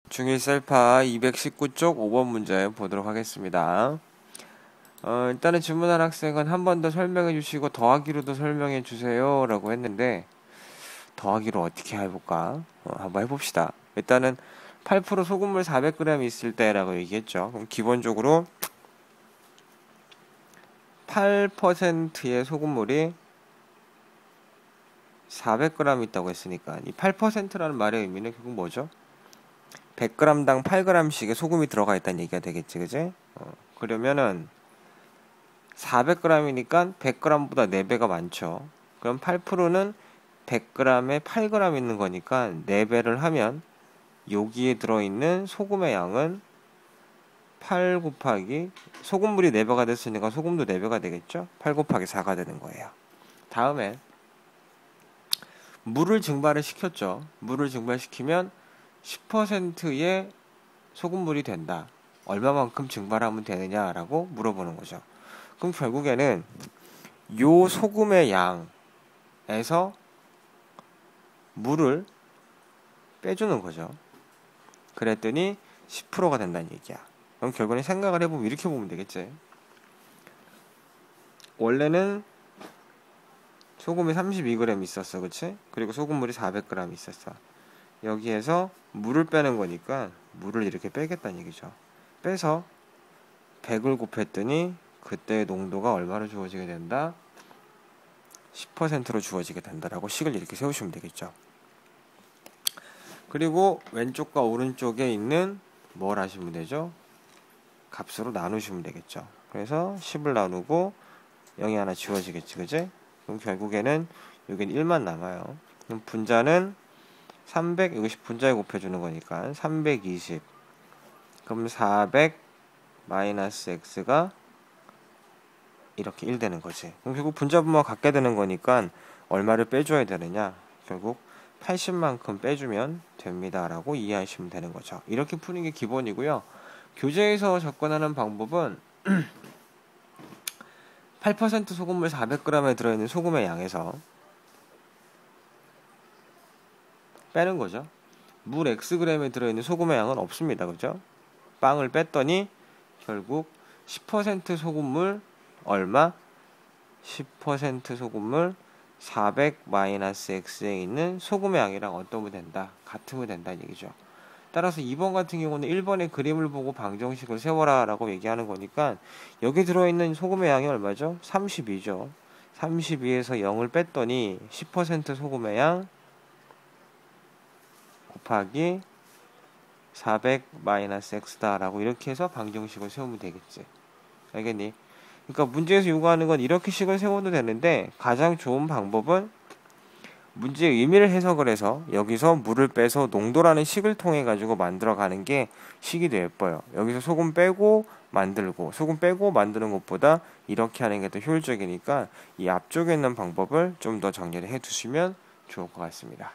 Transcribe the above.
중1 셀파 219쪽 5번 문제 보도록 하겠습니다. 일단은 질문한 학생은 한 번 더 설명해 주시고 더하기로도 설명해 주세요 라고 했는데, 더하기로 어떻게 해볼까? 한번 해봅시다. 일단은 8% 소금물 400g 있을 때라고 얘기했죠. 그럼 기본적으로 8%의 소금물이 400g 있다고 했으니까 이 8%라는 말의 의미는 결국 뭐죠? 100g당 8g씩의 소금이 들어가 있다는 얘기가 되겠지, 그지? 그러면은 400g이니까 100g보다 4배가 많죠. 그럼 8%는 100g에 8g 있는 거니까 4배를 하면 여기에 들어있는 소금의 양은 8 곱하기 소금물이 4배가 됐으니까 소금도 4배가 되겠죠? 8 곱하기 4가 되는 거예요. 다음에 물을 증발을 시켰죠. 물을 증발시키면 10%의 소금물이 된다. 얼마만큼 증발하면 되느냐라고 물어보는 거죠. 그럼 결국에는 요 소금의 양에서 물을 빼주는 거죠. 그랬더니 10%가 된다는 얘기야. 그럼 결국에는 생각을 해보면 이렇게 보면 되겠지. 원래는 소금이 32g 있었어, 그치? 그리고 소금물이 400g 있었어. 여기에서 물을 빼는 거니까 물을 이렇게 빼겠다는 얘기죠. 빼서 100을 곱했더니 그때의 농도가 얼마로 주어지게 된다? 10%로 주어지게 된다라고 식을 이렇게 세우시면 되겠죠. 그리고 왼쪽과 오른쪽에 있는 뭘 하시면 되죠? 값으로 나누시면 되겠죠. 그래서 10을 나누고 0이 하나 지워지겠지, 그지? 그럼 결국에는 여긴 1만 남아요. 그럼 분자는 300, 이것이 분자에 곱해주는 거니까 320. 그럼 400 마이너스 x가 이렇게 1 되는 거지. 그럼 결국 분자분모가 같게 되는 거니까 얼마를 빼줘야 되느냐? 결국 80만큼 빼주면 됩니다 라고 이해하시면 되는 거죠. 이렇게 푸는 게 기본이고요. 교재에서 접근하는 방법은 8% 소금물 400g에 들어있는 소금의 양에서 빼는 거죠. 물 Xg에 들어있는 소금의 양은 없습니다. 그죠? 빵을 뺐더니 결국 10% 소금물 얼마? 10% 소금물 400-x에 있는 소금의 양이랑 어떠면 된다? 같으면 된다는 얘기죠. 따라서 2번 같은 경우는 1번의 그림을 보고 방정식을 세워라 라고 얘기하는 거니까 여기 들어있는 소금의 양이 얼마죠? 32죠. 32에서 0을 뺐더니 10% 소금의 양 곱하기 400-x다 라고 이렇게 해서 방정식을 세우면 되겠지. 알겠니? 그러니까 문제에서 요구하는 건 이렇게 식을 세워도 되는데 가장 좋은 방법은 문제의 의미를 해석을 해서 여기서 물을 빼서 농도라는 식을 통해 가지고 만들어가는 게 식이 더 예뻐요. 여기서 소금 빼고 만들고 소금 빼고 만드는 것보다 이렇게 하는 게 더 효율적이니까 이 앞쪽에 있는 방법을 좀 더 정리를 해 두시면 좋을 것 같습니다.